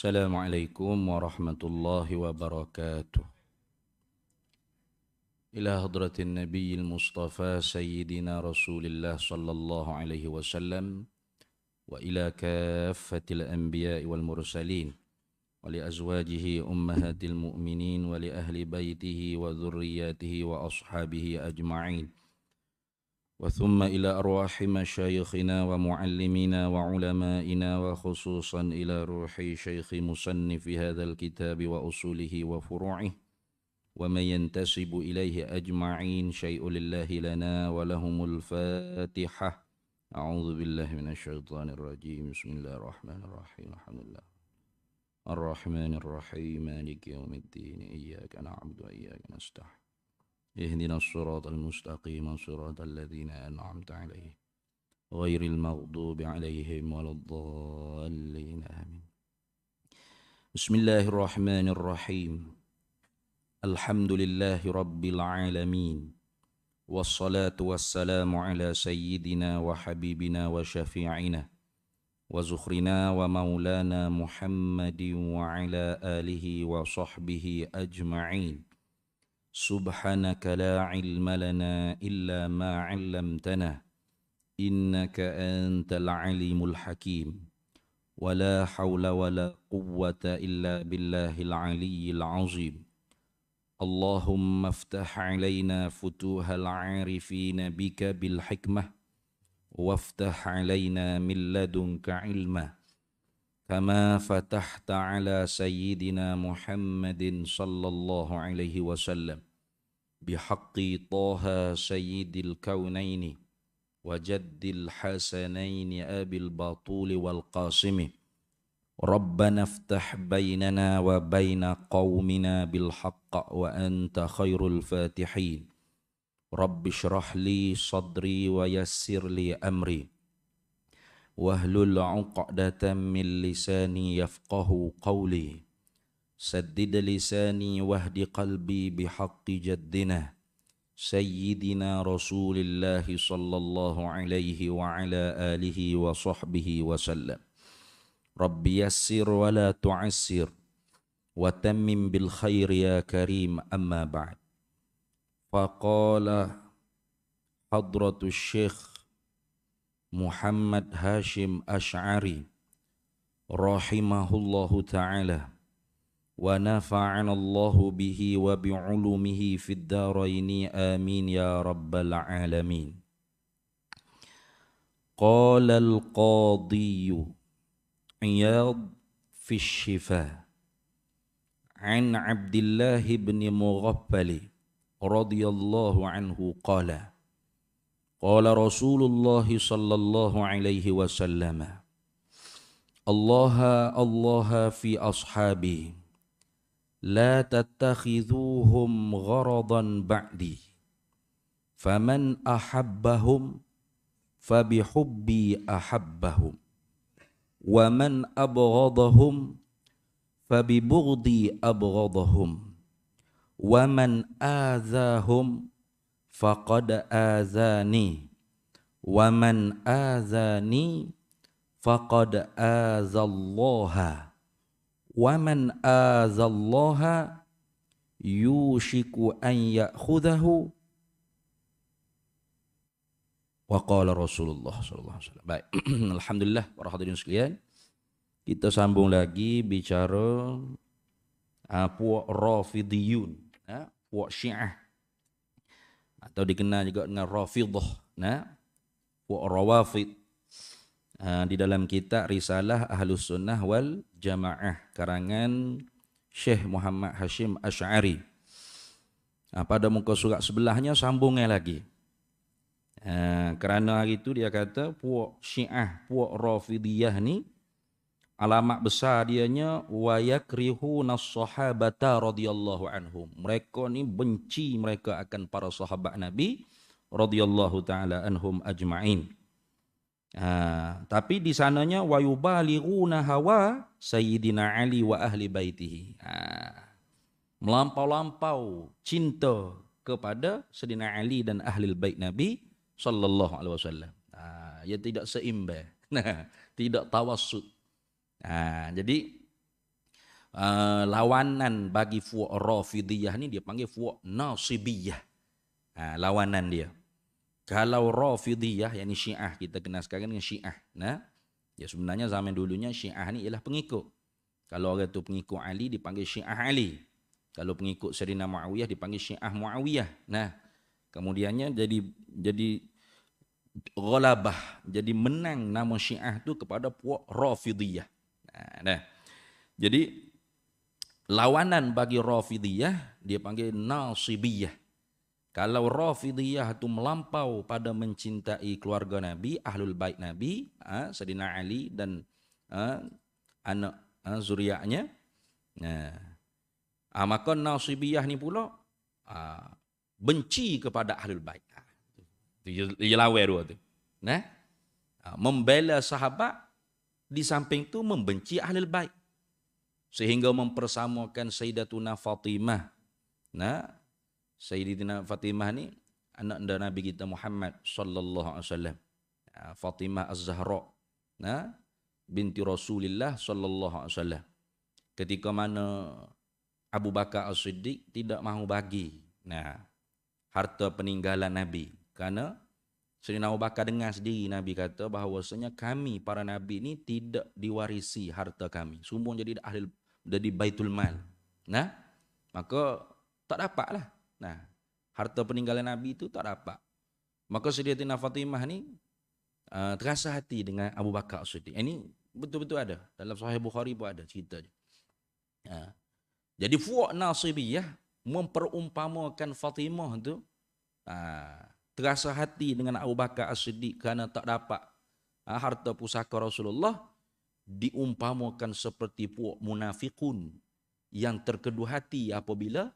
Assalamualaikum warahmatullahi wabarakatuh. Ila hadratin nabiyil mustafa sayyidina rasulillah sallallahu alaihi wasallam wa ila kaffatil anbiya'i wal mursalin wa li azwajihi ummahatil mu'minin wa li ahli baitihi wa dhurriyyatihi wa ashabihi ajma'in. وثم إلى أرواح مشايخنا ومعلمينا وعلمائنا وخصوصا إلى روح شيخ مصنف هذا الكتاب وأصوله وفروعه ومن ينتسب إليه أجمعين شيء لله لنا ولهم الفاتحة. أعوذ بالله من الشيطان الرجيم. بسم الله الرحمن الرحيم. الحمد لله الرحمن الرحيم مالك يوم الدين إياك نعبد وإياك نستعين اهدنا الصراط المستقيم صراط الذين أنعمت عليهم غير المغضوب عليهم ولا الضالين آمين. بسم الله الرحمن الرحيم. الحمد لله رب العالمين والصلاة والسلام على سيدنا وحبيبنا وشفيعنا وزخرنا ومولانا محمد وعلى آله وصحبه أجمعين. سبحانك لا علم لنا إلا ما علمتنا إنك أنت العليم الحكيم ولا حول ولا قوة إلا بالله العلي العظيم. اللهم افتح علينا فتوح العارفين بك بالحكمة وافتح علينا من لدنك علما كما فتحت على سيدنا محمد صلى الله عليه وسلم بحق طه سيد الكونين وجد الحسنين أبي البطول والقاسم. ربنا افتح بيننا وبين قومنا بالحق وأنت خير الفاتحين. رب اشرح لي صدري ويسر لي أمري واhlul 'uqdatam min lisani yafqahu qawli saddid lisani wahdi qalbi bihaqqi jaddina sayyidina rasulillah sallallahu alaihi wa ala alihi wa sahbihi wa sallam. Rabbi yassir wa la tu'assir wa tammim bil khair ya karim, amma ba'd. Faqala hadratus syekh Muhammad Hashim Asy'ari rahimahullahu ta'ala wa nafa'ana Allahu bihi wa bi'ulumihi fid dharaini amin ya rabbal alamin. Qala al-qadhi Iyad fi shifa an Abdullah ibn Mughaffal radhiyallahu anhu qala qala Rasulullah sallallahu alaihi wasallam Allah fi ashabi la tattakhidhuhum gharadan ba'di faman ahabbahum fabihubbi ahabbahum wa man abghadahum fabibughdi abghadahum wa man azahum faqad azani wa man azani faqad azallaha wa man azallaha yushiku an ya'khudahu wa qala Rasulullah sallallahu alaihi wasallam. Baik, alhamdulillah para hadirin sekalian, kita sambung lagi bicara puak Rafidiyun, puak Syiah atau dikenal juga dengan Rafidhah, puak Rawafid. Di dalam kitab Risalah Ahlus Sunnah wal Jamaah karangan Syekh Muhammad Hashim Asy'ari. Pada muka surat sebelahnya sambungnya lagi. Kerana hari itu dia kata puak Syiah, puak Rafidiyah ni alamat besar dianya wa yakrihuna as-sahabata radhiyallahu anhum. Mereka ni benci mereka akan para sahabat Nabi radhiyallahu taala anhum ajma'in. Tapi di sananya wa yubalighuna hawa sayyidina Ali wa ahli baitihi. Melampau-lampau cinta kepada Sayyidina Ali dan ahli bait Nabi sallallahu alaihi wasallam. Ia tidak seimbang. Tidak tawassut. Jadi lawanan bagi fuak Rafidiyah ni dia panggil fuak Nasibiyah. Lawanan dia. Kalau Rafidiyah, yakni Syiah, kita kenal sekarang dengan Syiah. Nah, ya sebenarnya zaman dulunya Syiah ni ialah pengikut. Kalau orang tu pengikut Ali dipanggil Syiah Ali. Kalau pengikut Sayyidina Muawiyah dipanggil Syiah Muawiyah. Nah, kemudiannya jadi ghalabah, jadi menang nama Syiah tu kepada puak Rafidiyah. Nah, jadi lawanan bagi Rafidiyah dia panggil Nasibiyah. Kalau Rafidiyah itu melampau pada mencintai keluarga Nabi, Ahlul Bait Nabi, Sayyidina Ali dan anak zuriatnya. Nah, maka Nasibiyah ni pula benci kepada Ahlul Bait. Dia lawan dua tu. Nah, membela sahabat di samping tu membenci Ahlul Bait. Sehingga mempersamakan Sayyidatuna Fatimah. Nah, Sayyidatina Fatimah ni anak Nabi kita Muhammad sallallahu alaihi wasallam. Fatimah Az-Zahra, nah, binti Rasulullah sallallahu alaihi wasallam. Ketika mana Abu Bakar As-Siddiq tidak mahu bagi harta peninggalan Nabi, kerana Sayyidina Abu Bakar dengar sendiri Nabi kata bahawasanya kami para Nabi ni tidak diwarisi harta kami. Semua jadi Baitul Mal. Nah, maka tak dapatlah. Nah, harta peninggalan Nabi itu tak dapat. Maka Sayyidatina Fatimah ni terasa hati dengan Abu Bakar As-Siddiq. Ini betul-betul ada. Dalam Sahih Bukhari pun ada cerita dia. Jadi fuak Nasibiyah memperumpamakan Fatimah tu terasa hati dengan Abu Bakar As-Siddiq kerana tak dapat harta pusaka Rasulullah, diumpamakan seperti puak munafikun yang terkedu hati apabila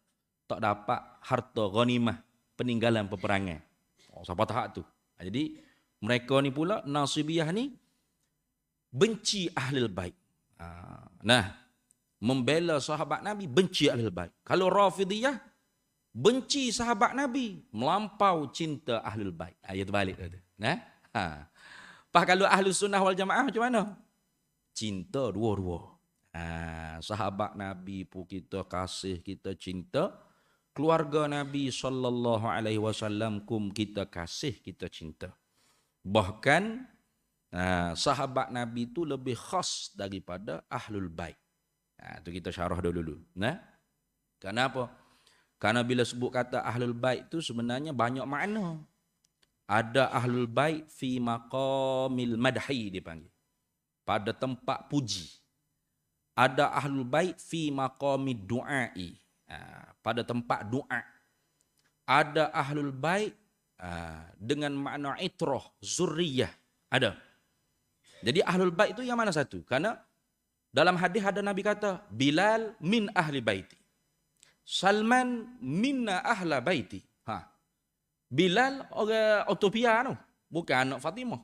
tak dapat harta ghanimah peninggalan peperangan. Siapa tahap tu. Jadi mereka ni pula Nasibiyah ni benci Ahlul Bait. Nah, membela sahabat Nabi, benci Ahlul Bait. Kalau Rafidiyah benci sahabat Nabi, melampau cinta Ahlul Bait. Ayat balik tu. Nah, Pas kalau Ahlus Sunnah wal Jamaah macam mana? Cinta dua-dua. Sahabat Nabi pun kita kasih, kita cinta. Keluarga Nabi sallallahu alaihi wasallam kum kita kasih, kita cinta. Bahkan sahabat Nabi itu lebih khas daripada Ahlul Bait. Itu kita syarah dulu. Nah, kenapa? Karena bila sebut kata Ahlul Bait itu sebenarnya banyak makna. Ada Ahlul Bait fi maqamil madhi dipanggil, pada tempat puji. Ada Ahlul Bait fi maqamid du'ai, pada tempat doa. Ada Ahlul Bait dengan makna itrah, zurriyah. Ada. Jadi Ahlul Bait itu yang mana satu? Karena dalam hadis ada Nabi kata, Bilal min ahli baiti, Salman minna ahla baiti. Bilal orang Ethiopia tu, bukan anak Fatimah.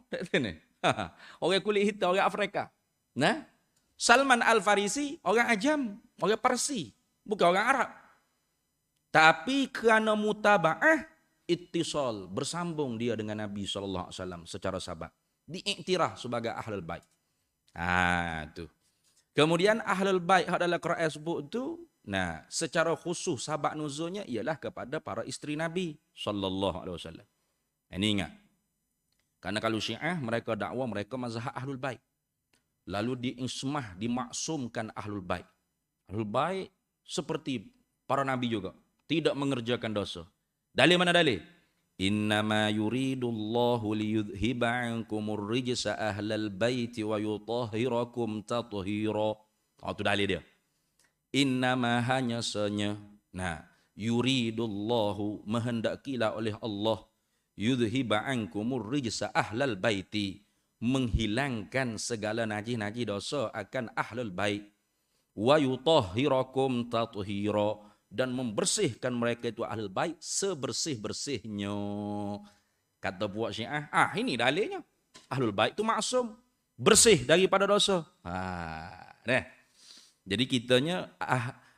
Orang kulit hitam, orang Afrika. Nah, Salman Al-Farisi orang Ajam, orang Parsi, bukan orang Arab. Tapi kerana mutaba'ah, ittisal, bersambung dia dengan Nabi SAW secara sahabat. Diiktiraf sebagai Ahlul Bait. Tu. Kemudian Ahlul Bait adalah Quran sebut tu, secara khusus sahabat nuzulnya ialah kepada para isteri Nabi sallallahu alaihi wasallam. Ini ingat. Karena kalau Syiah mereka dakwa mereka mazhab Ahlul Bait. Lalu diismah, dimaksumkan Ahlul Bait. Ahlul Bait seperti para nabi juga, tidak mengerjakan dosa. Dalil mana dalil? Innama yuridullahu liyudhiba 'ankumur rijsa ahlal baiti wa yutahhirakum tathhira. Itu dalil dia. Innama hanya senya. Yuridullahu menghendakilah oleh Allah, yudhiba 'ankumur rijsa ahlal baiti, menghilangkan segala najis-najis dosa akan Ahlul Bait, wa yutahhirakum tathhira, dan membersihkan mereka itu Ahlul Bait sebersih-bersihnya. Kata buat Syiah, ini dalilnya. Ahlul Bait itu maksum, bersih daripada dosa. Jadi kitanya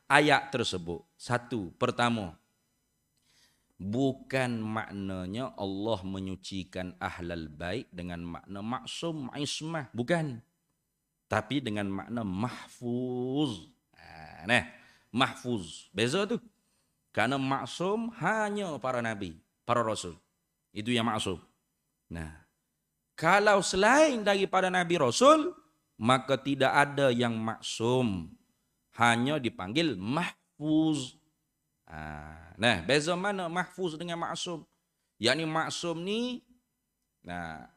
ayat tersebut, satu, pertama, bukan maknanya Allah menyucikan Ahlul Bait dengan makna maksum, ismah, bukan. Tapi dengan makna mahfuz. Nah, mahfuz. Beza tuh. Karena maksum hanya para nabi, para rasul. Itu yang maksum. Nah, kalau selain daripada nabi rasul, maka tidak ada yang maksum. Hanya dipanggil mahfuz. Nah, beza mana mahfuz dengan maksum? Yakni maksum ni, nah,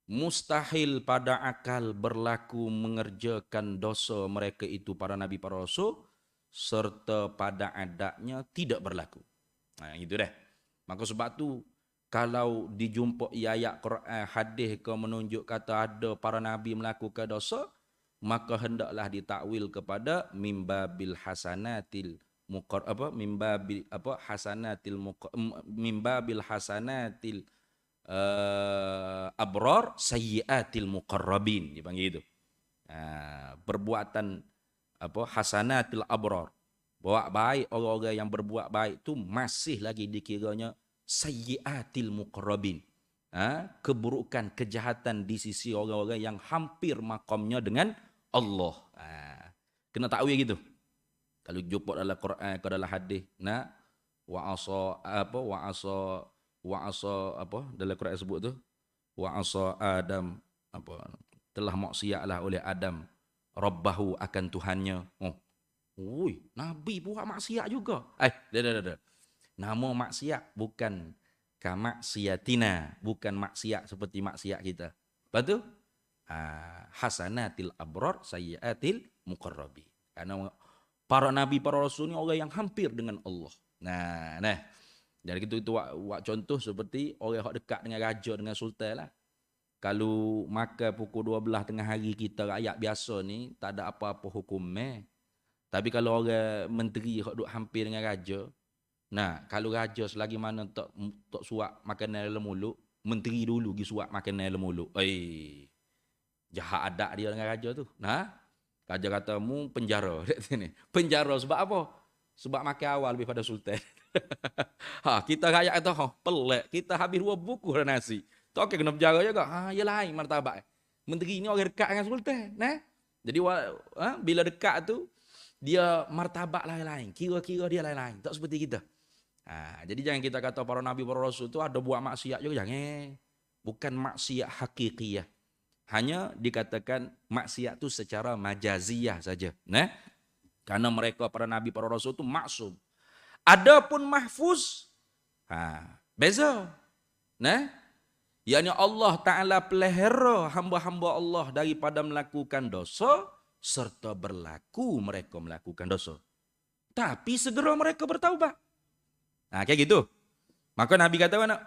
mustahil pada akal berlaku mengerjakan dosa mereka itu para nabi para rasul serta pada adatnya tidak berlaku. Nah, itu dah. Maka sebab tu kalau dijumpa ayat Quran hadis ke menunjuk kata ada para nabi melakukan dosa, maka hendaklah ditakwil kepada mimbabil hasanatil mimbabil hasanatil abrar sayyiatil muqarrabin, dipanggil itu. Perbuatan hasanatil abrar, buat baik orang-orang yang berbuat baik itu masih lagi dikiranya sayyiatil muqarrabin, keburukan kejahatan di sisi orang-orang yang hampir makamnya dengan Allah. Kena tahu ya gitu. Kalau jumpa dalam Quran ke dalam hadis, nah wa asa dalam Quran sebut tu wa asa Adam telah maksiatlah oleh Adam rabbahu akan Tuhannya. Nabi buat maksiat juga. Dah. Nama maksiat bukan kamaksiatina, bukan maksiat seperti maksiat kita. Lepas tu hasanatil abrar sayyiatil muqarrabin. Karena para nabi para rasul ni orang yang hampir dengan Allah. Nah. Jadi itu wak contoh seperti orang yang dekat dengan raja, dengan sultan lah. Kalau makan pukul 12 tengah hari kita rakyat biasa ni tak ada apa-apa hukumnya. Tapi kalau orang menteri yang duduk hampir dengan raja, nah kalau raja selagi mana tak suap makanan dalam mulut, menteri dulu pergi suap makanan dalam mulut. Jahat adat dia dengan raja tu. Nah, raja kata mu penjara. Penjara sebab apa? Sebab makan awal lebih pada sultan. Kita rakyat kata pelik, kita habis 2 buku dah nasi. Tak kena penjara juga. Ya lain martabat. Menteri ni orang dekat dengan sultan, nah. Jadi bila dekat tu dia martabat lain-lain, kira-kira dia lain-lain, tak seperti kita. Jadi jangan kita kata para nabi para rasul tu ada buat maksiat juga, jangan. Bukan maksiat hakikiyah. Hanya dikatakan maksiat tu secara majaziyah saja, nah. Karena mereka para nabi para rasul tu maksum. Adapun mahfuz, beza. Nah, yakni Allah Ta'ala pelihara hamba-hamba Allah daripada melakukan dosa serta berlaku mereka melakukan dosa. Tapi segera mereka bertaubat. Kayak gitu. Maka Nabi kata mana?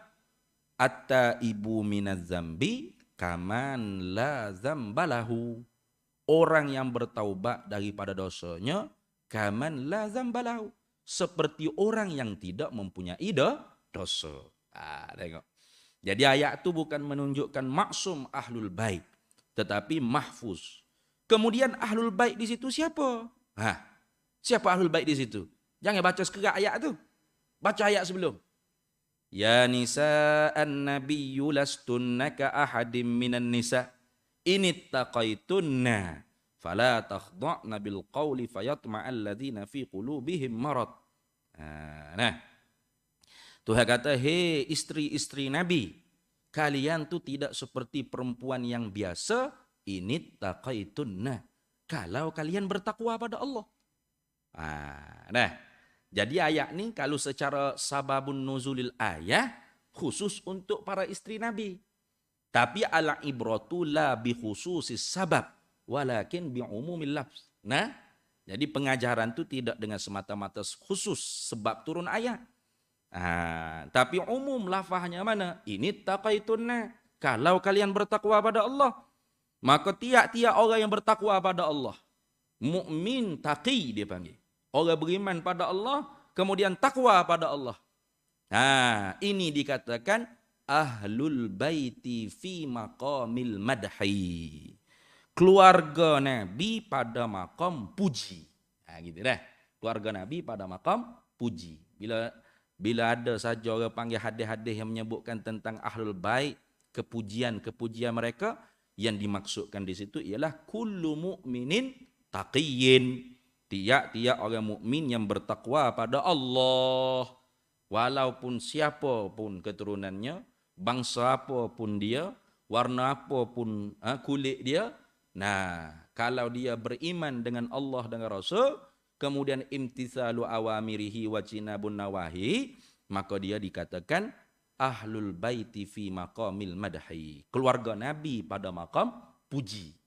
At-taibu minaz zambi kaman la zambalahu. Orang yang bertaubat daripada dosanya kaman la zambalahu. Seperti orang yang tidak mempunyai dosa. Tengok. Jadi ayat itu bukan menunjukkan maksum ahlul bait, tetapi mahfuz. Kemudian ahlul bait di situ siapa? Siapa ahlul bait di situ? Jangan baca sekerat ayat tu. Baca ayat sebelum. Ya nisa'an nabiyyu lastunna ka ahadim minan nisa' inittaqaitunna fala takhda'na bil qawli fayatma'al ladzina fi qulubihim marad. Nah, Tuhan kata, hei istri-istri Nabi, kalian tu tidak seperti perempuan yang biasa, inittaqaitunna, kalau kalian bertakwa pada Allah. Nah, jadi ayat ni kalau secara sababun nuzulil ayat khusus untuk para istri Nabi. Tapi ala ibratu la bi khususis sabab walakin bi umumil lafz. Nah, jadi pengajaran itu tidak dengan semata-mata khusus sebab turun ayat. Tapi umum lafaznya mana? Ini taqaitunna. Kalau kalian bertakwa pada Allah, maka tiap-tiap orang yang bertakwa pada Allah, mukmin taqi dia panggil. Orang beriman pada Allah, kemudian takwa pada Allah. Ini dikatakan ahlul baiti fi maqamil madhi. Keluarga Nabi pada makam puji. Gitu dah. Keluarga Nabi pada makam puji. Bila ada saja orang panggil hadis-hadis yang menyebutkan tentang ahlul bait, kepujian mereka, yang dimaksudkan di situ ialah kullu mu'minin taqiyyin. Tiap-tiap orang mukmin yang bertakwa pada Allah, walaupun siapa pun keturunannya, bangsa apa pun dia, warna apa pun kulit dia. Nah, kalau dia beriman dengan Allah dan Rasul, kemudian imtithalu awamirihi wa jinabun nawahi, maka dia dikatakan ahlul baiti fi maqamil madhi, keluarga Nabi pada makam puji.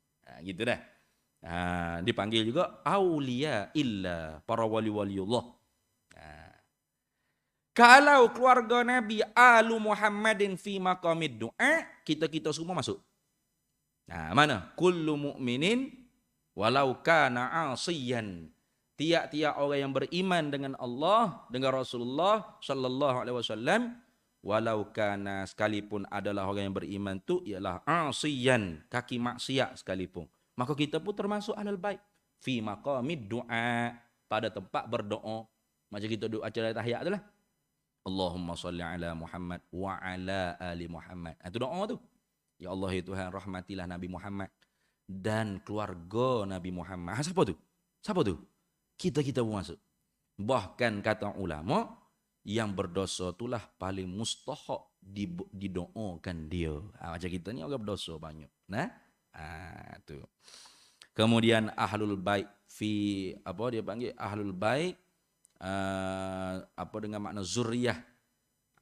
Gitu dah. Dipanggil juga aulia illa, para wali-waliullah. Kalau keluarga Nabi alu Muhammadin fi maqamid du'a, kita semua masuk. Mana? Kullu mu'minin walau kana asiyan. Tiap-tiap orang yang beriman dengan Allah, dengan Rasulullah sallallahu alaihi wasallam, walau kana, sekalipun adalah orang yang beriman tu ialah asiyan, kaki maksiat sekalipun, maka kita pun termasuk ahlul bait fi maqamid du'a, pada tempat berdoa. Macam kita doa acara tahiyat itulah. Allahumma salli ala Muhammad wa ala ali Muhammad. Itu doa tu. Ya Allah ya Tuhan, rahmatilah Nabi Muhammad dan keluarga Nabi Muhammad. Siapa tu? Siapa tu? Kita pun masuk. Bahkan kata ulama, yang berdosa itulah paling mustahak didoakan dia. Macam kita ni orang berdosa banyak. Nah, tu. Kemudian ahlul bait fi, apa dia panggil, ahlul bait apa dengan makna zuriyah.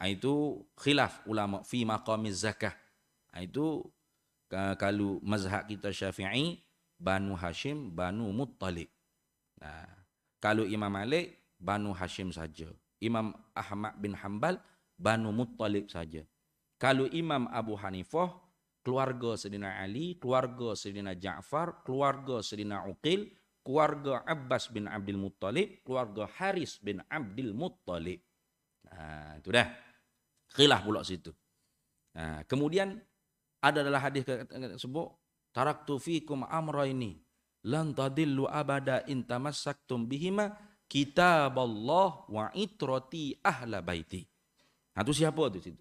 Itu khilaf ulama fi maqamiz zakah. Itu kalau mazhab kita Syafi'i, Banu Hashim, Banu Muttalib. Kalau Imam Malik, Banu Hashim saja. Imam Ahmad bin Hanbal, Banu Muttalib saja. Kalau Imam Abu Hanifah, keluarga Sayyidina Ali, keluarga Sayyidina Ja'far, keluarga Sayyidina Uqil, keluarga Abbas bin Abdul Muttalib, keluarga Haris bin Abdul Muttalib. Itu dah. Khilaf pula situ. Kemudian ada dalam hadis tersebut, taraktu fikum amraini lan tadillu abada in tamassaktum bihima kitaballah wa itrati ahla baiti. Itu siapa tu situ?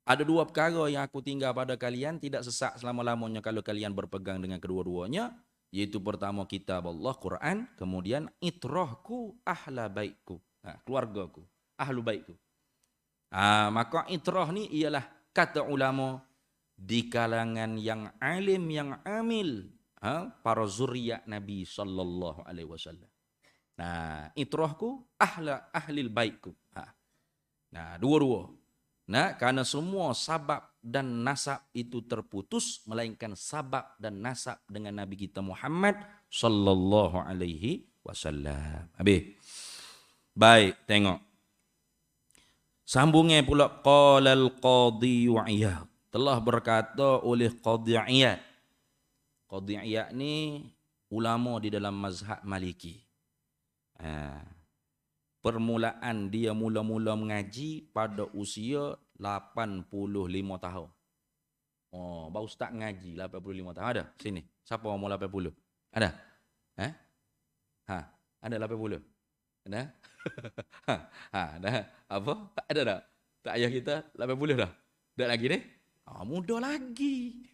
Ada dua perkara yang aku tinggal pada kalian, tidak sesat selama-lamanya kalau kalian berpegang dengan kedua-duanya, yaitu pertama kitab Allah, Quran, kemudian itrahku ahla baitku, keluargaku, ahlu baitku. Maka itrah ni ialah kata ulama di kalangan yang alim, yang amil, para zuriat Nabi sallallahu alaihi wasallam. Itrahku ahlil baitku. Dua-dua. Karena semua sabab dan nasab itu terputus, melainkan sabab dan nasab dengan Nabi kita Muhammad sallallahu alaihi wasallam. Habis. Baik, tengok. Sambungnya pula qala al-qadhi Iyad. Telah berkata oleh Qadhi Iyad. Qadhi Iyad ni ulama di dalam mazhab Maliki. Permulaan dia mula-mula mengaji pada usia 85 tahun. Baru start ngaji 85 tahun. Ada sini? Siapa umur 80? Ada? Ada 80? Ada? Ada? Apa? Ada tak? Tak ayah kita 80 dah? Tak lagi deh? Muda lagi.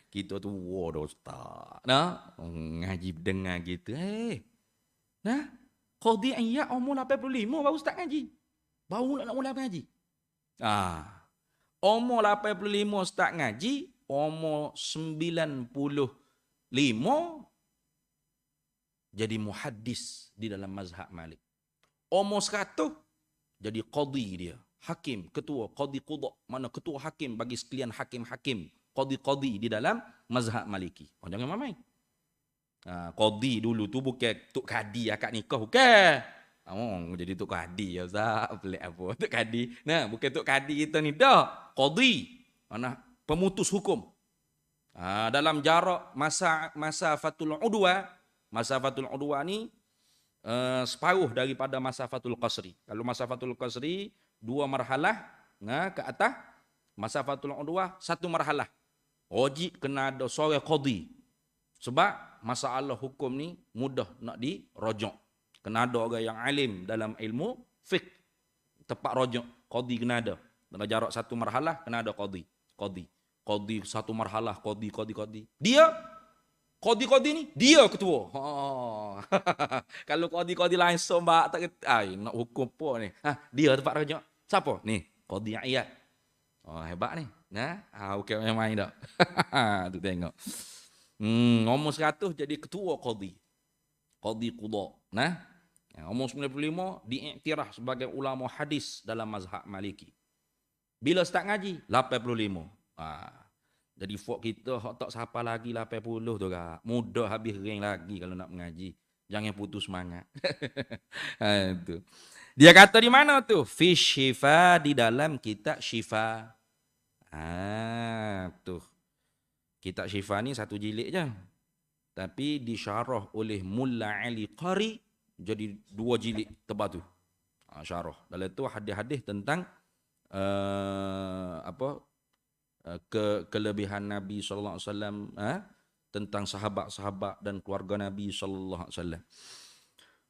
Kita tu dah ustaz. Ngaji dengar gitu. Qadhi Iyad umur 85 baru start ngaji. Baru nak mula ngaji. Umur 85 start ngaji, umur 95 jadi muhaddis di dalam mazhab Malik. Umur 100 jadi qadhi dia. Hakim, ketua, qadhi qudha, mana ketua hakim bagi sekalian hakim-hakim, qadhi-qadhi di dalam mazhab Maliki. Jangan main-main. Qadhi dulu tu bukan tok kadi akad nikah, bukan. Jadi tok kadi ya Ustaz, pelik apa tok kadi. Bukan tok kadi kita ni dah. Qadhi, mana pemutus hukum. Dalam jarak masafatul udwa, masafatul udwa ni separuh daripada masafatul qasri. Kalau masafatul qasri 2 marhalah ke atas, masafatul udwa 1 marhalah. Wajib kena ada seorang qadhi. Sebab masalah hukum ni mudah nak dirojok. Kena ada orang yang alim dalam ilmu fiqh. Tepat rojok. Qadhi kena ada. Dalam jarak 1 marhalah kena ada qadhi. Qadhi 1 marhalah, qadhi. Dia Qadi-qadi ni dia ketua. Oh. Kalau qadi-qadi lain sombak tak nak hukum apa ni? Dia tempat kerja. Siapa? Ni, Qadi Iyad. Oh, hebat ni. Nah, okey main dak. Tu tengok. Umur 100 jadi ketua qadi. Qadi qudha. Nah. Umur 95 diiktiraf sebagai ulama hadis dalam mazhab Maliki. Bila start ngaji? 85. Jadi fok kita hak tak siapa lagi 80 tu kak. Mudah habis ring lagi kalau nak mengaji. Jangan putus semangat. Itu. Dia kata di mana tu? Fi Syifa, di dalam kitab Syifa. Tuh. Kitab Syifa ni satu jilid je. Tapi disyarah oleh Mulla Ali Qari jadi 2 jilid tebal tu. Syarah. Dalam tu hadis-hadis tentang kelebihan Nabi sallallahu alaihi wasallam, tentang sahabat-sahabat dan keluarga Nabi sallallahu alaihi wasallam.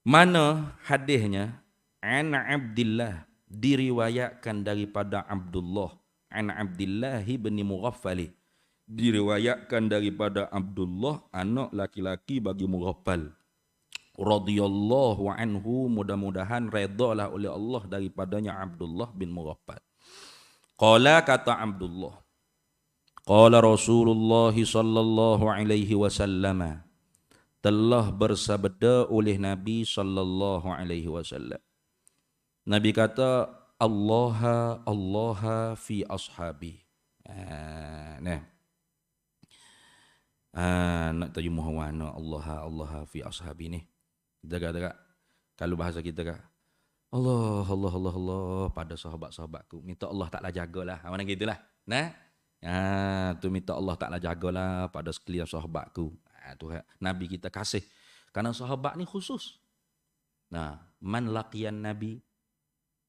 Mana hadisnya? An Abdillah, diriwayatkan daripada Abdullah. An Abdillah bin Mughaffal, diriwayatkan daripada Abdullah, anak laki-laki bagi Mughaffal. Radhiyallahu anhu, mudah-mudahan redalah oleh Allah daripadanya Abdullah bin Mughaffal. Qala, kata Abdullah, qala Rasulullah sallallahu alaihi wasallam, telah bersabda oleh Nabi sallallahu alaihi wasallam. Nabi kata, Allah fi ashabi. Nak terjemah mana Allah fi ashabi ni. Jaga-jaga. Kalau bahasa kita kak, Allah pada sahabat-sahabatku. Minta Allah Ta'ala jagalah. Mana gitulah. Nah. Tu minta Allah Ta'ala jagalah pada sekalian sahabatku. Tu Nabi kita kasih. Karena sahabat ni khusus. Nah, man laqiyan Nabi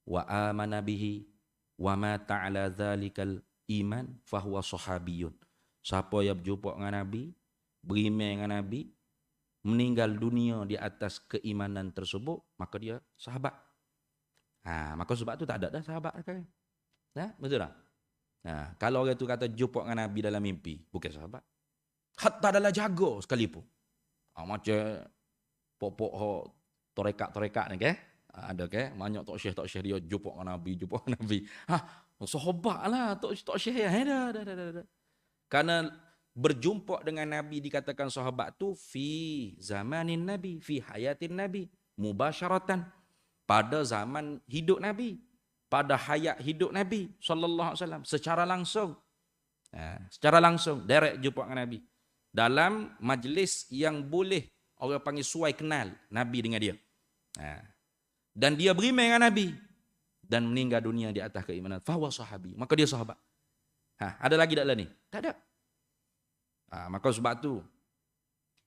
wa amana bihi wa mata ala dzalikal iman fahuwa sahabiyun. Siapa yang berjumpa dengan Nabi, beriman dengan Nabi, meninggal dunia di atas keimanan tersebut, maka dia sahabat. Maka sebab tu tak ada dah sahabat kan. Betul tak? Kalau orang tu kata jumpa dengan Nabi dalam mimpi, bukan sahabat. Hatta dalam jaga sekalipun. Macam pokok torekat ni ke? Ada ke? Banyak tok syekh dia jumpa dengan Nabi. Sahabat lah tok syekh ya. Dah. Karena berjumpa dengan Nabi dikatakan sahabat tu fi zamanin Nabi, fi hayatin Nabi, mubasyaratan, pada zaman hidup Nabi, pada hayat hidup Nabi sallallahu alaihi wasallam, secara langsung. Secara langsung direct jumpa dengan Nabi. Dalam majlis yang boleh orang panggil suai kenal Nabi dengan dia. Dan dia beriman dengan Nabi dan meninggal dunia di atas keimanan, fahuwa sahabi, maka dia sahabat. Ada lagi tak lah ni? Tak ada. Maka sebab tu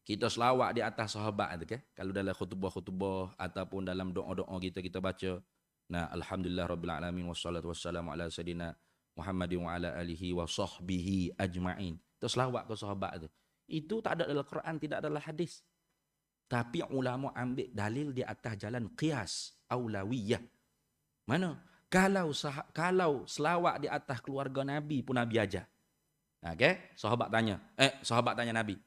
kita selawat di atas sahabat tu, kalau dalam khutbah-khutbah ataupun dalam doa-doa kita baca, alhamdulillah rabbil alamin wassalatu wassalamu ala sayidina Muhammadin wa ala alihi wa sahbihi ajma'in. Kita selawat ke sahabat tu. Itu tak ada dalam Quran, tidak ada dalam hadis. Tapi ulama ambil dalil di atas jalan qiyas aulawiyah. Mana? Kalau selawat di atas keluarga Nabi pun Nabi ajar. Sahabat tanya Nabi.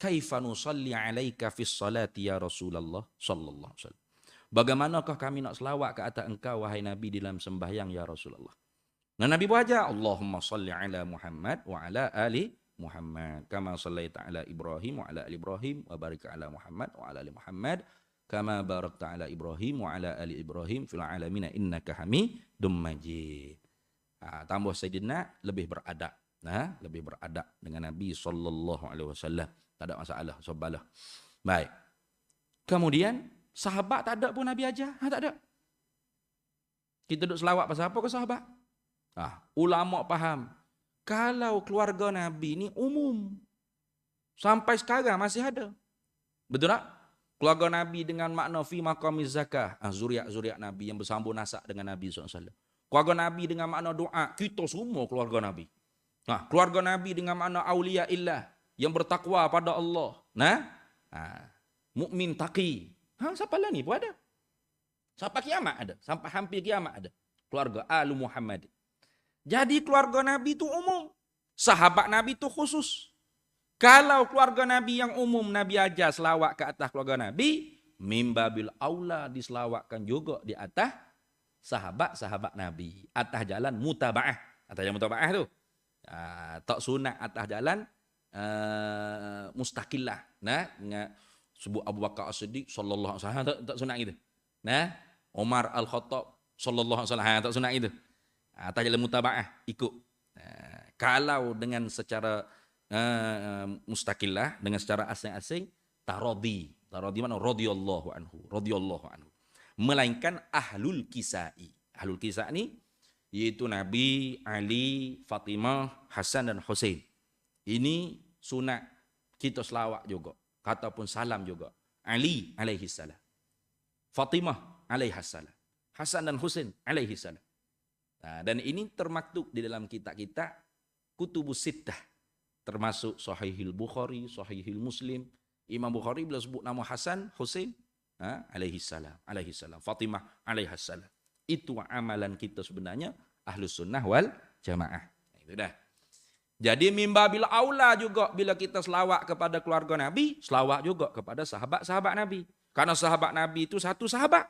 Kaifa nusalli alaika fis salati ya Rasulullah sallallahu alaihi wasallam. Bagaimanakah kami nak selawat ke atas engkau wahai Nabi dalam sembahyang ya Rasulullah. Nabi baca Allahumma salli ala Muhammad wa ala ali Muhammad kama sallaita ala Ibrahim wa ala ali Ibrahim wa barik ala Muhammad wa ala ali Muhammad kama barakta ala Ibrahim wa ala ali Ibrahim fil alamin innaka Hamidum Majid. Tambah Sayyidina lebih beradab. Lebih beradab dengan Nabi sallallahu alaihi wasallam. Tak ada masalah, sabalah. Baik. Kemudian sahabat tak ada pun Nabi ajar? Tak ada. Kita duduk selawat pasal apa ke sahabat? Ulama faham. Kalau keluarga Nabi ni umum. Sampai sekarang masih ada. Betul tak? Keluarga Nabi dengan makna fi maqamiz zakah. Zuriat-zuriat Nabi yang bersambung nasab dengan Nabi SAW. Keluarga Nabi dengan makna doa. Kita semua keluarga Nabi. Keluarga Nabi dengan makna awliya illah. Yang bertakwa pada Allah. Mukmin taqi. Siapa lah ni pun ada. Sampai kiamat ada. Sampai hampir kiamat ada. Keluarga Alu Muhammad. Jadi keluarga Nabi itu umum. Sahabat Nabi itu khusus. Kalau keluarga Nabi yang umum Nabi ajar selawat ke atas keluarga Nabi, mimbabil aula diselawatkan juga di atas sahabat-sahabat Nabi. Atas jalan mutaba'ah. Atas jalan mutaba'ah tu. Tak sunat atas jalan mustaqillah. Nah, sebut Abu Bakar As-Siddiq sallallahu alaihi wasallam tak sunat gitu. Nah, Umar Al-Khattab sallallahu alaihi wasallam tak sunat gitu. Atas jalan mutaba'ah ikut. Kalau dengan secara mustaqillah, dengan secara asing-asing, tarodi mana radhiyallahu anhu, melainkan ahlul kisai. Ahlul kisai ni yaitu Nabi, Ali, Fatimah, Hasan dan Husain. Ini sunat kita selawat juga, ataupun salam juga. Ali alaihi salam, Fatimah alaihi salam, Hasan dan Husain alaihi salam. Dan ini termaktub di dalam kitab-kitab Kutubus Sittah, termasuk Sahihil Bukhari, Sahihil Muslim. Imam Bukhari bila sebut nama Hasan, Husain alaihi salam, Fatimah alaihi salam. Itu amalan kita sebenarnya Ahlus Sunnah wal Jamaah. Itu dah. Jadi mimbabil aula juga bila kita selawat kepada keluarga Nabi, selawat juga kepada sahabat-sahabat Nabi. Karena sahabat Nabi itu satu sahabat.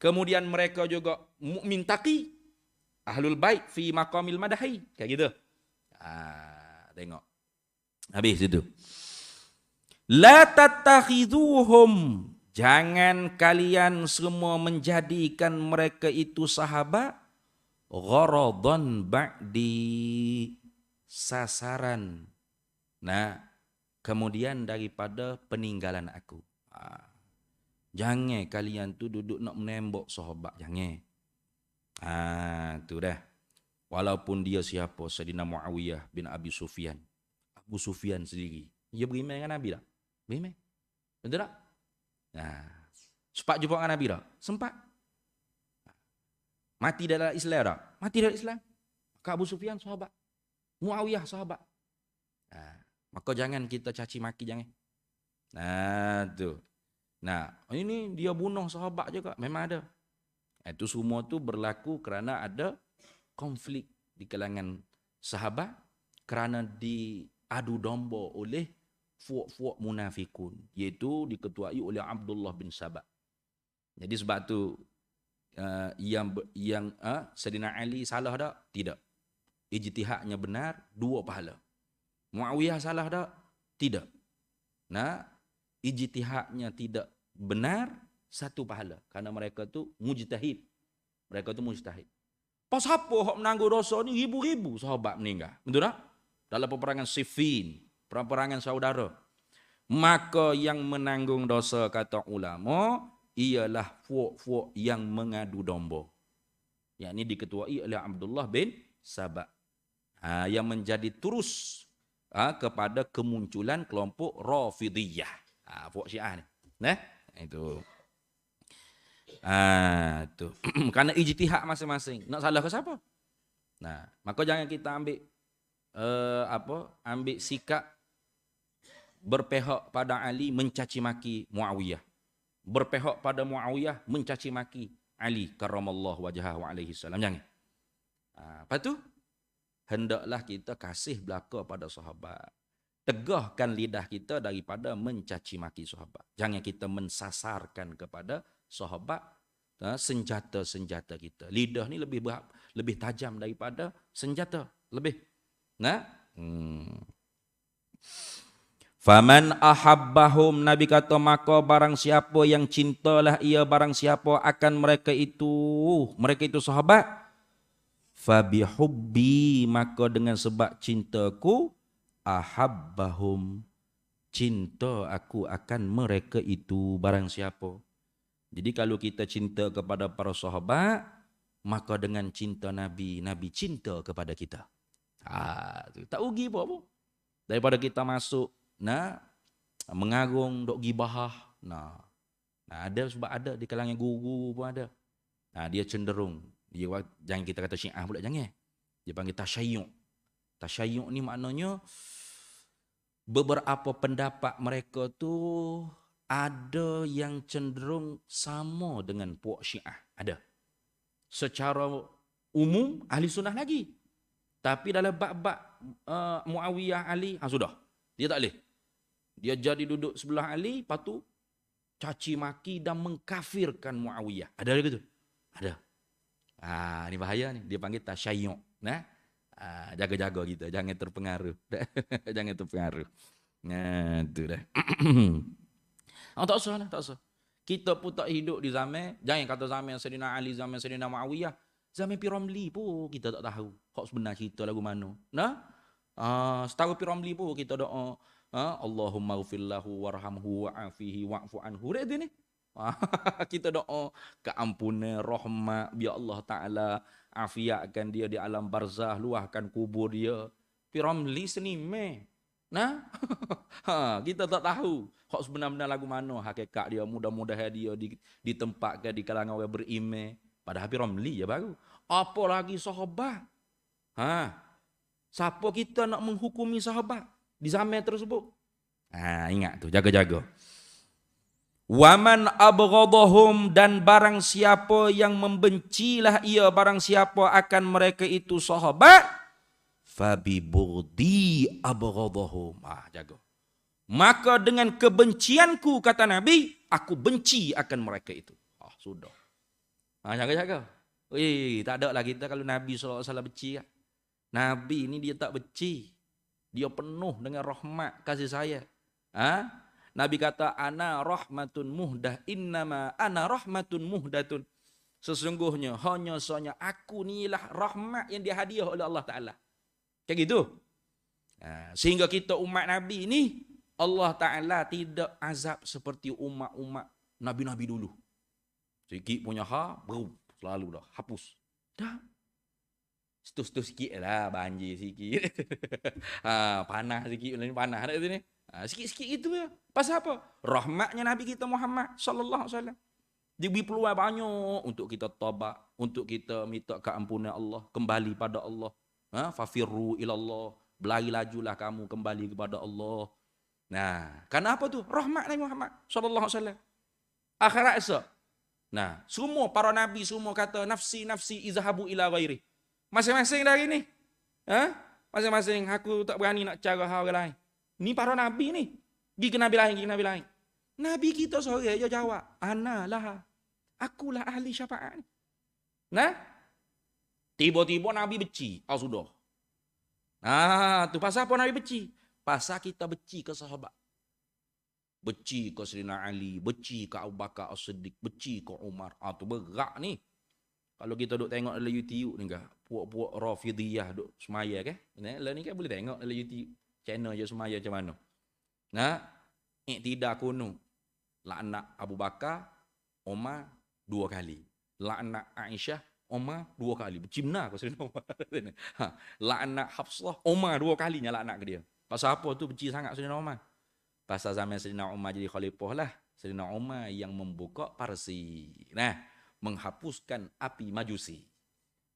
Kemudian mereka juga mukmin taqi, ahlul bait fi maqamil madahi, kayak gitu. Tengok. Habis itu. La tattakhiduhum, jangan kalian semua menjadikan mereka itu sahabat gharadan ba'di, sasaran. Nah, kemudian daripada peninggalan aku. Jangan kalian tu duduk nak menembak sahabat, jangan. Tu dah. Walaupun dia siapa, Sayyidina Muawiyah bin Abi Sufyan. Abu Sufyan sendiri. Dia beriman dengan Nabi tak? Beriman. Betul tak? Sempat jumpa dengan Nabi tak? Sempat. Mati dalam Islam tak? Mati dalam Islam. Maka Abu Sufyan sahabat. Muawiyah sahabat. Maka jangan kita caci maki, jangan. Tu. Ini dia bunuh sahabat juga. Memang ada. Itu semua tu berlaku kerana ada konflik di kalangan sahabat kerana diadu domba oleh fuak-fuak munafikun, iaitu diketuai oleh Abdullah bin Sabah. Jadi sebab tu yang Sayyidina Ali salah tak? Tidak. Ijtihadnya benar, 2 pahala. Muawiyah salah tak? Tidak. Ijtihadnya tidak benar, 1 pahala. Karena mereka tu mujtahid. Mereka tu mujtahid. Pas apa hok menanggung dosa ni ribu-ribu sahabat meninggal. Betul tak? Dalam peperangan Siffin, peperangan saudara. Maka yang menanggung dosa kata ulama ialah fuak-fuak yang mengadu domba. Yang ini diketuai oleh Abdullah bin Sabah. Yang menjadi terus kepada kemunculan kelompok Rafidiyah. Fuak Syiah ni. Itu. Tu. Karena ijtihad masing-masing. Nak salah ke siapa? Maka jangan kita ambil sikap berpihak pada Ali mencaci maki Muawiyah. Berpihak pada Muawiyah mencaci maki Ali karramallahu wajhahu alaihi salam. Jangan. Lepas tu hendaklah kita kasih belaka pada sahabat. Tegahkan lidah kita daripada mencaci maki sahabat. Jangan kita mensasarkan kepada sahabat senjata-senjata kita. Lidah ni lebih tajam daripada senjata. Lebih. Faman ahabbahum, Nabi kata maka barang siapa yang cintalah ia barang siapa akan mereka itu sahabat. Fabihubbi, maka dengan sebab cintaku ahabbahum, cinta aku akan mereka itu barang siapa. Jadi kalau kita cinta kepada para sahabat, maka dengan cinta Nabi, Nabi cinta kepada kita. Tak rugi apa-apa. Daripada kita masuk mengarung dok gibah. Ada sebab ada di kalangan guru pun ada. Dia cenderung, jangan kita kata Syiah pula, jangan. Dia panggil tasyayyuq. Tasyayyuq ni maknanya beberapa pendapat mereka tu ada yang cenderung sama dengan puak Syiah. Ada. Secara umum ahli sunnah lagi. Tapi dalam bab-bab Muawiyah Ali, sudah. Dia tak boleh. Dia jadi duduk sebelah Ali, lepas tu caci maki dan mengkafirkan Muawiyah. Ada lagi tu? Ada. Ni bahaya ni. Dia panggil tasyayyuh. Nah, jaga-jaga kita, jangan terpengaruh. Jangan terpengaruh. Nah, tu dah. Tak usah lah, tak usah. Kita pun tak hidup di zaman, jangan kata zaman Sayyidina Ali, zaman Sayyidina Muawiyah. Zaman P. Ramlee pun kita tak tahu. Hak sebenar cerita lagu mana. Nah, setahu P. Ramlee pun kita doa, Allahumma ghfirlahu warhamhu wa'afihi wa'fu anhu. Dia ni. Kita doa keampunan, rahmat, biar Allah Ta'ala afiatkan dia di alam barzah, luahkan kubur dia. P. Ramlee senime. Nah, kita tak tahu hak sebenar-benar lagu mana hakikat dia. Mudah-mudahan dia ditempatkan di kalangan orang beriman. Padahal P. Ramlee ya baru. Apa lagi sahabat? Siapa kita nak menghukumi sahabat di zaman tersebut? Ingat tu, jaga-jaga. Waman abghadahum, dan barang siapa yang membencilah ia, barang siapa akan mereka itu sahabat, fabibugdi abghadahum. Jaga. Maka dengan kebencianku, kata Nabi, aku benci akan mereka itu. Sudah. Jaga-jaga. Tak ada lah kita kalau Nabi SAW benci. Nabi ini dia tak benci. Dia penuh dengan rahmat, kasih sayang. Nabi kata, ana rahmatun muhdah, innama ana rahmatun muhdatun. Sesungguhnya, hanya soalnya aku nilah rahmat yang dihadiah oleh Allah Ta'ala. Kayak gitu. Sehingga kita umat Nabi ini, Allah Ta'ala tidak azab seperti umat-umat Nabi-Nabi dulu. Sikit punya selalu dah, hapus. Dah. Setus-setus sikit lah, banjir sikit. Panah sikit, panah ada ni. Sikit-sikit gitu ya. Pasal apa? Rahmatnya Nabi kita Muhammad sallallahu alaihi wasallam. Dia beri peluang banyak untuk kita taubat, untuk kita minta keampunan Allah, kembali pada Allah. Fafirru ilallah, berlari lajulah kamu kembali kepada Allah. Nah, karena apa tu? Rahmat Nabi Muhammad sallallahu alaihi wasallam. Akhirat esok. Nah, semua para nabi semua kata nafsi nafsi izhabu ila ghairi. Masing-masing dari ni. Masing-masing aku tak berani nak cara hal orang lain. Ni para nabi ni. Pergi ke nabi lain, Nabi kita sore dia jawab, ana lah. Akulah ahli syafaat. Nah, tiba-tiba Nabi benci. Sudah. Tu pasal apa Nabi benci? Pasal kita benci ke sahabat. Benci ke Sayyidina Ali, benci ke Abu Bakar As-Siddiq, benci ke Umar. Tu berat ni. Kalau kita duk tengok dalam YouTube ni kah, puak-puak Rafidiyah duk semaya ke? Lah ni kan boleh tengok dalam YouTube channel je semaya macam mana. Nah, tidak kuno. Laknat Abu Bakar, Umar 2 kali. Laknat Aisyah, Umar 2 kali. Bencimna kau Sayyidina Umar. Laknat Hafsah, Umar 2 kalinya laknat ke dia. Pasal apa tu benci sangat Sayyidina Umar? Pasal zaman Sayyidina Umar jadi khalifah lah. Sayyidina Umar yang membuka Parsi. Nah, menghapuskan api Majusi.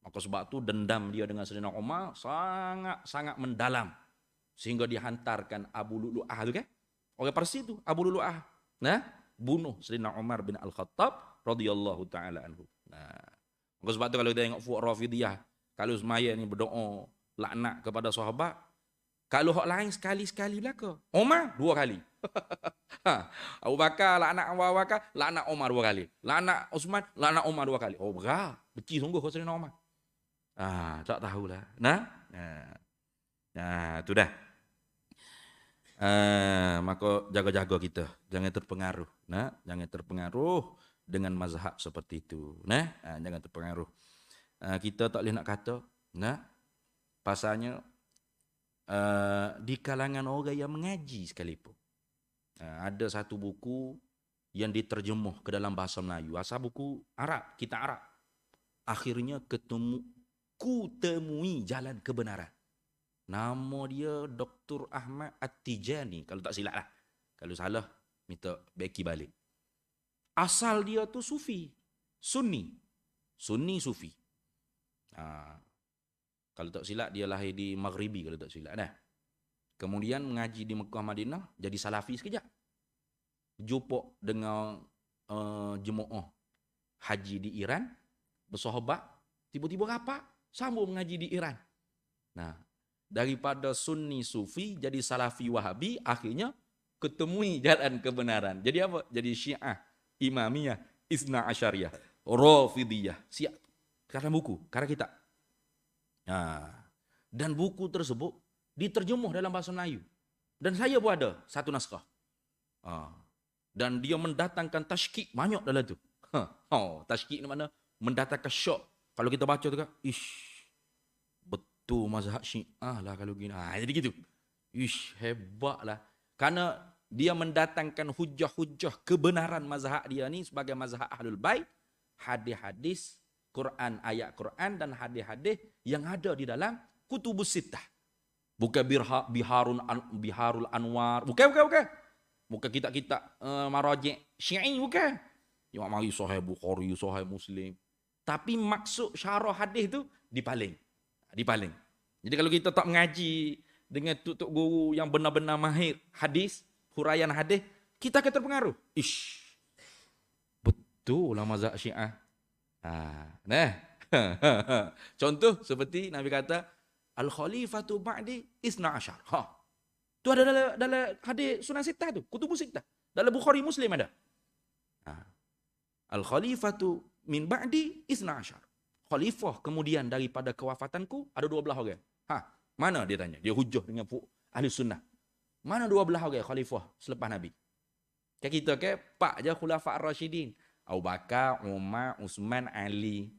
Maka sebab tu dendam dia dengan Sayyidina Umar sangat-sangat mendalam. Sehingga dihantarkan Abu Lu'lu'ah tu kan? Orang Parsi tu, Abu Lu'lu'ah. Nah, bunuh Sayyidina Umar bin Al-Khattab radhiyallahu taala anhu. Nah, maka sebab tu kalau kita tengok Fuq Rafidiyah, kalau semaya ni berdoa laknat kepada sahabat, kalau hak lain sekali-sekali belaka. Umar 2 kali. Abu Bakar laknat Abu Bakar, laknat Umar 2 kali. Laknat Uthman, laknat Umar 2 kali. Berat. Benci sungguh kau Sayyidina Umar. Tak tahulah. Nah, tu dah. Maka jaga-jaga kita, jangan terpengaruh. Jangan terpengaruh dengan mazhab seperti itu. Jangan terpengaruh. Kita tak boleh nak kata, pasalnya di kalangan orang yang mengaji sekalipun. Ada satu buku yang diterjemah ke dalam bahasa Melayu. Asal buku Arab, kita Arab. Akhirnya kutemui jalan kebenaran. Nama dia Dr. Ahmad At-Tijani, kalau tak silap lah. Kalau salah, minta beki balik. Asal dia tu Sufi. Sunni Sufi. Kalau tak silap, dia lahir di Maghribi kalau tak silap. Kemudian mengaji di Mekah Madinah, jadi Salafi sekejap. Jumpa dengan jemaah haji di Iran, bersahabat, tiba-tiba rapat, sambung mengaji di Iran. Daripada Sunni Sufi jadi Salafi Wahabi, akhirnya ketemui jalan kebenaran. Jadi apa? Jadi Syiah, Imamiyah, Isna Asyariyah, Rafidiyah. Siap. Karena buku, karena kita. Nah, dan buku tersebut diterjemuh dalam bahasa Melayu. Dan saya pun ada satu naskah. Dan dia mendatangkan tashkik banyak dalam itu. Tashkik ni mana? Mendatangkan syok. Kalau kita baca tu kan, betul mazhab Syiah lah kalau gini. Jadi gitu. Hebat lah. Karena dia mendatangkan hujah-hujah kebenaran mazhab dia ni sebagai mazhab Ahlul Bait, hadis-hadis, Quran, ayat Quran dan hadis-hadis yang ada di dalam Kutubus Sittah. Bukan Biharul Anwar, bukan. Bukan kitab-kitab maraji' Syi'i, bukan. Yang mari Sahih Bukhari, Sahih Muslim. Tapi maksud syarah hadis tu dipaling. Jadi kalau kita tak mengaji dengan tutup guru yang benar-benar mahir hadis, huraian hadis, kita akan terpengaruh. Betul lah mazhab Syiah. Contoh seperti Nabi kata, Al-Khalifatu ba'di isna asyar. Itu ada dalam hadis Sunan Sittah tu, Kutubus Sittah. Dalam Bukhari Muslim ada. Al-Khalifatu min ba'di isna asyar. Khalifah kemudian daripada kewafatanku ada 12 orang. Mana dia tanya? Dia hujah dengan ahli sunnah. Mana 12 orang khalifah selepas Nabi? Kita pak je khulafa ar-rasyidin. Abu Bakar, Umar, Uthman, Ali.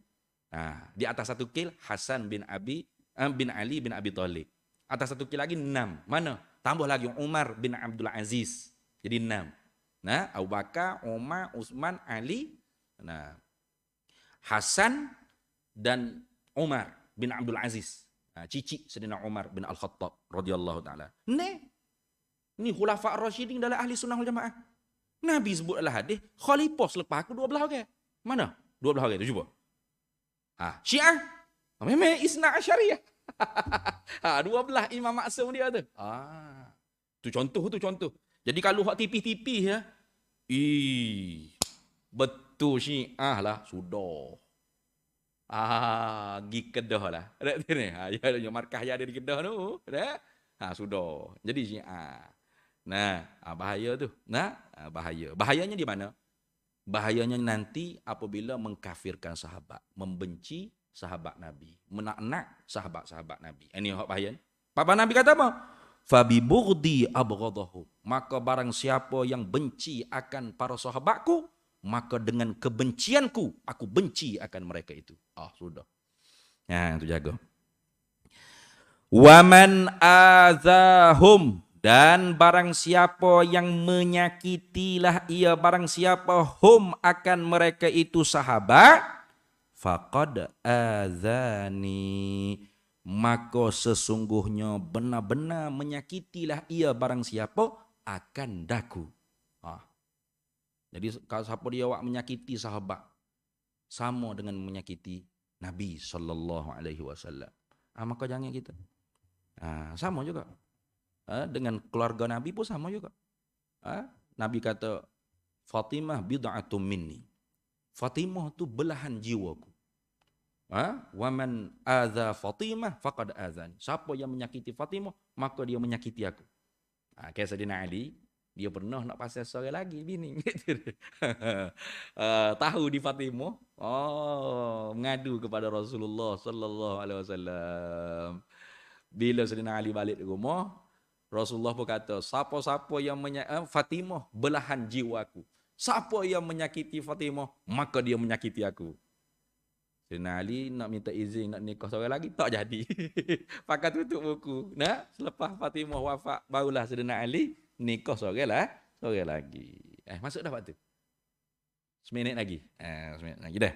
Di atas satu kil Hasan bin Ali bin Abi Thalib. Atas satu kil lagi 6. Mana? Tambah lagi Umar bin Abdul Aziz. Jadi 6. Abu Bakar, Umar, Uthman, Ali, Hasan dan Umar bin Abdul Aziz. Cici Sayyidina Umar bin Al-Khattab radhiyallahu taala. Ni khulafa ar-rasyidin dalam ahli sunnah wal jamaah. Nabi sebut dalam hadis, khalifah selepas aku 12 orang. Mana? 12 orang tu cuba. Syiah. Memang Isna Asyariyah. 12 imam maksum dia tu. Tu contoh. Jadi kalau hak tipis-tipis ya. Betul Syiah lah sudah. Pergi Kedah lah. Ya markah yang ada di Kedah tu. Sudah. Jadi Syiah. Bahaya tu. Bahaya. Bahayanya di mana? Bahayanya nanti apabila mengkafirkan sahabat, membenci sahabat Nabi, menak-nak sahabat-sahabat Nabi. Ini bahaya. Papa Nabi kata apa? Fabi bughdi abghadahu. Maka barang siapa yang benci akan para sahabatku, maka dengan kebencianku aku benci akan mereka itu. Sudah. Itu jaga. Waman azahum. Dan barang siapa yang menyakitilah ia barang siapa hum akan mereka itu sahabat, faqad azani, maka sesungguhnya benar-benar menyakitilah ia barang siapa akan daku. Jadi kalau siapa dia awak menyakiti sahabat, sama dengan menyakiti Nabi SAW. Maka jangan kita. Sama juga. Dengan keluarga Nabi pun sama juga. Nabi kata, Fatimah bid'atum minni. Fatimah tu belahan jiwaku. Waman adza Fatimah faqad azani. Siapa yang menyakiti Fatimah, maka dia menyakiti aku. Kayak Sayyidina Ali, dia pernah nak pasal seorang lagi bini. Tahu di Fatimah, mengadu kepada Rasulullah sallallahu alaihi wasallam. Bila Sayyidina Ali balik ke rumah, Rasulullah pun kata, siapa-siapa yang Fatimah belahan jiwaku. Siapa yang menyakiti Fatimah, maka dia menyakiti aku. Sayyidina Ali nak minta izin nak nikah seorang lagi, tak jadi. Pakai tutup buku. Selepas Fatimah wafat, barulah Sayyidina Ali nikah seorang lagi. Masuk dah waktu. Seminit lagi. Seminit lagi dah.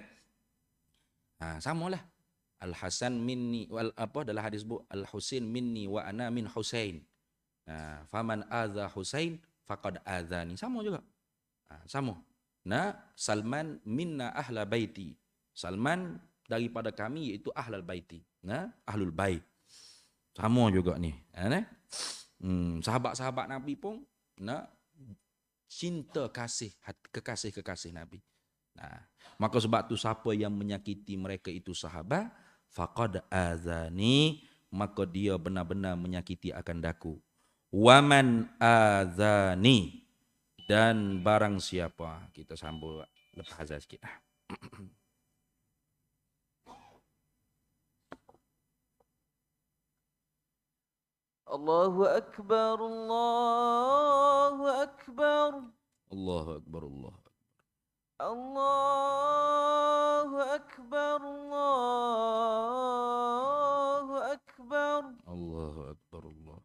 Samalah. Al-Hasan minni dalam hadis bu Al-Husain minni wa ana min Husain. Faman adza Husain faqad adzani. Sama juga. Sama. Salman minna ahla baiti. Salman daripada kami iaitu ahlul baiti. Ahlul bait. Sama juga ni. Sahabat-sahabat Nabi pun cinta kekasih Nabi. Maka sebab tu siapa yang menyakiti mereka itu sahabat, faqad adzani, maka dia benar-benar menyakiti akan daku. Waman azani, dan barang siapa, kita sambung lepas azan sikit. Allahu Akbar, Allahu Akbar. Allahu Akbar, Allah. Allahu Akbar, Allahu Akbar. Allahu Akbar, Allah.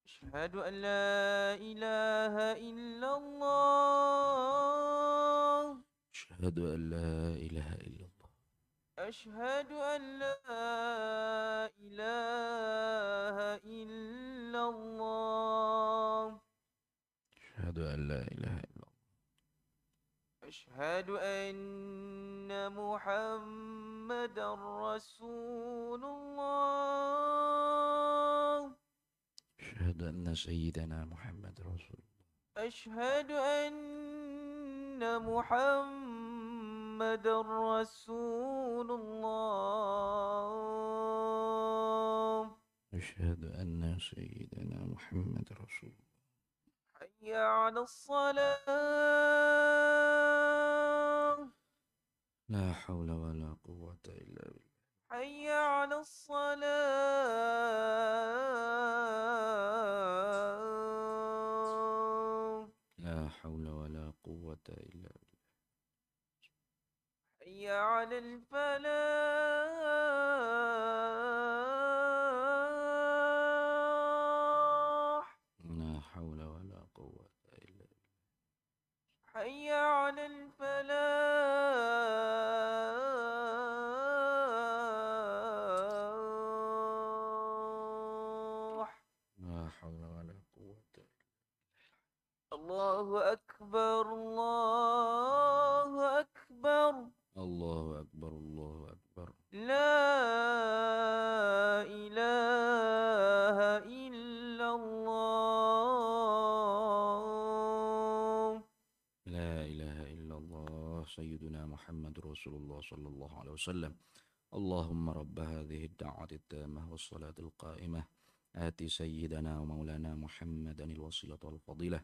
Asyhadu an la ilaha illallah. Asyhadu an la ilaha illallah. أشهد أن لا إله إلا الله. Asyhadu an la ilaha illallah. أشهد أن محمدا رسول الله. Asyhadu anna sayyidana Muhammad Rasulullah. أشهد أن محمدا رسول الله. أشهد أن سيدنا محمد رسول الله. حي على الصلاة. لا حول ولا قوة إلا بالله. حي على الصلاة. لا حول ولا قوة إلا بالله. حي على الفلاح. لا حول ولا قوة إلا بالله. حي على الفلاح. لا حول ولا قوة إلا الله أكبر، الله أكبر. الله أكبر، الله أكبر. لا إله إلا الله. لا إله إلا الله سيدنا محمد رسول الله صلى الله عليه وسلم. اللهم رب هذه الدعوة التامة والصلاة القائمة آت سيدنا ومولانا محمدا الوسيلة والفضيلة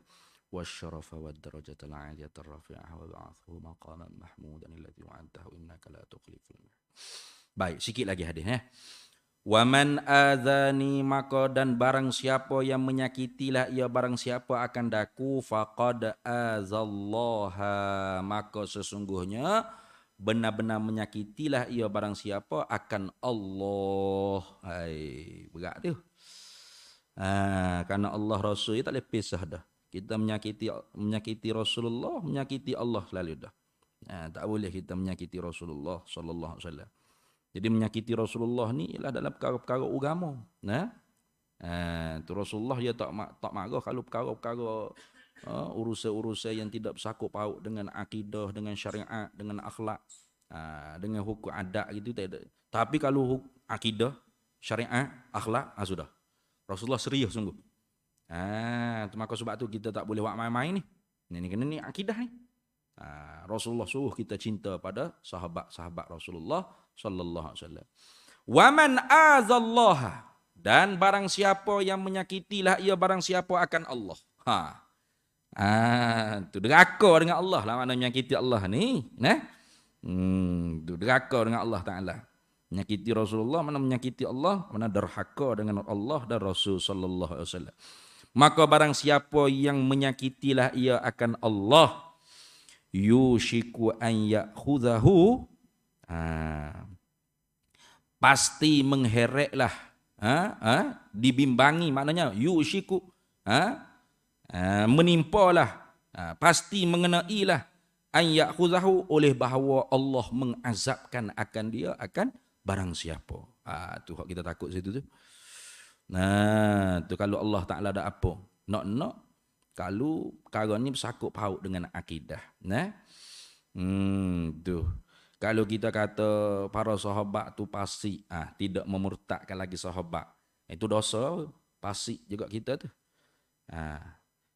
والشرف والدرجة العالية الرفيعة وابعثه مقاما محمودا الذي وعدته إنك لا تخلف الميعاد. Baik, sikit lagi hadis ya. Waman adzani, maka dan barang siapa yang menyakitilah ia barang siapa akan daku, faqad azallaha, maka sesungguhnya benar-benar menyakitilah ia barang siapa akan Allah. Hai, berat tu. Karena Allah Rasul tak boleh pisah dah. Kita menyakiti Rasulullah, menyakiti Allah selalu dah. Tak boleh kita menyakiti Rasulullah sallallahu alaihi wasallam. Jadi menyakiti Rasulullah ni ialah dalam perkara-perkara agama. Tu Rasulullah dia tak marah kalau perkara-perkara urusan-urusan yang tidak bersangkut paut dengan akidah, dengan syariat, dengan akhlak, dengan hukum adat gitu tak ada. Tapi kalau akidah, syariat, akhlak, sudah. Rasulullah serius sungguh. Maka sebab tu kita tak boleh buat main-main ni. Ni akidah ni. Rasulullah suruh kita cinta pada sahabat-sahabat Rasulullah sallallahu alaihi wasallam. Waman azallaha, dan barang siapa yang menyakitilah ia barang siapa akan Allah. Tu deraka dengan Allah lah makna menyakiti Allah ni, tu deraka dengan Allah Taala. Menyakiti Rasulullah mana menyakiti Allah, mana derhaka dengan Allah dan Rasul sallallahu alaihi wasallam. Maka barang siapa yang menyakitilah ia akan Allah, yushiku an ya'khudhahu, pasti menghereklah, dibimbangi maknanya yushiku, menimpalah, pasti mengenailah an ya'khudhahu, oleh bahawa Allah mengazabkan akan dia akan barang siapa. Tu hak kita takut situ tu. Tu kalau Allah Taala ada apa? Nak kalau perkara ni bersangkut paut dengan akidah. Tu. Kalau kita kata para sahabat tu pasti tidak memurtadkan lagi sahabat, itu dosa, pasti juga kita tu.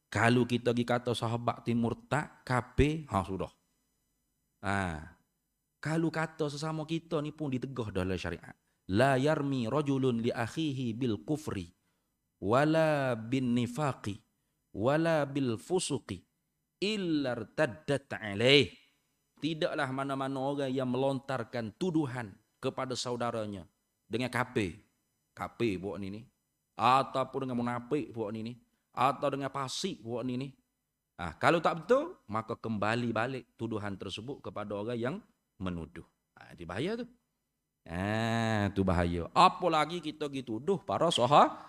Kalau kita pergi kata sahabat tu murtad, kafir, sudah. Kalau kata sesama kita ni pun ditegah dalam syariat. la yarmi rajulun li akhihi bil kufri wala bin nifaqi wala bil fusuqi illa irtaddat alaih. Tidaklah mana-mana orang yang melontarkan tuduhan kepada saudaranya dengan KP buat ini, ataupun dengan munafik buat ini, atau dengan fasik buat ini. Kalau tak betul, maka kembali balik tuduhan tersebut kepada orang yang menuduh. Itu bahaya tu. Itu bahaya. Apalagi kita dituduh para sahabat.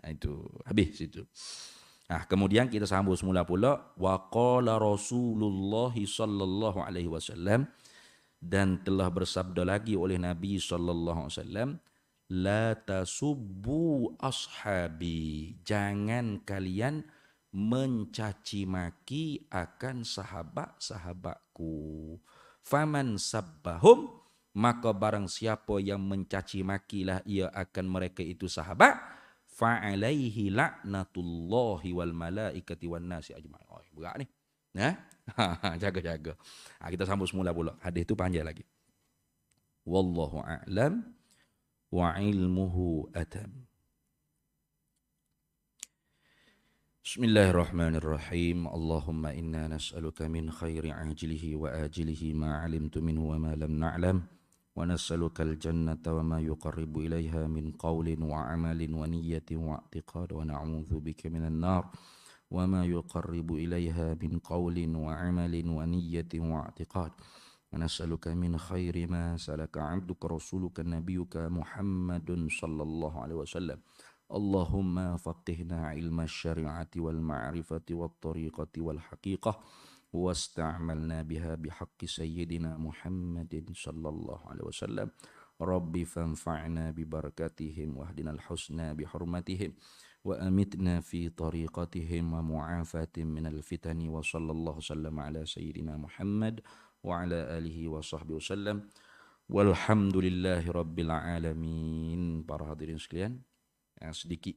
Itu habis itu. Kemudian kita sambung semula pula, wa qala Rasulullah sallallahu alaihi wasallam, dan telah bersabda lagi oleh Nabi sallallahu alaihi wasallam, la tasubbu ashabi, jangan kalian mencaci maki akan sahabat-sahabatku. Faman sabbahum, maka barang siapa yang mencaci makilah ia akan mereka itu sahabat, fa'alaihi la'natullahi wal malaikati wan nasi ajma'in. Berat ni. Jaga-jaga. Kita sambung semula pula. Hadis itu panjang lagi. Wallahu a'lam wa ilmuhu atam. Bismillahirrahmanirrahim. Allahumma inna nas'aluka min khairi ajilihi wa ajilihi ma 'alimtu minhu wa ma lam na'lam. ونسألك الجنة وما يقرب إليها من قول وعمل ونية واعتقاد ونعوذ بك من النار وما يقرب إليها من قول وعمل ونية واعتقاد ونسألك من خير ما سلك عبدك رسولك نبيك محمد صلى الله عليه وسلم اللهم فقهنا علم الشريعة والمعرفة والطريقة والحقيقة واستعملنا بها بحق سيدنا محمد صلى الله عليه وسلم ربي فانفعنا ببركاتهم واهدنا الحسنى بحرمتهم وأمتنا في طريقتهم ومعافاة من الفتن وصلى الله وسلم على سيدنا محمد وعلى آله وصحبه وسلم والحمد لله رب العالمين. Para hadirin sekalian, sedikit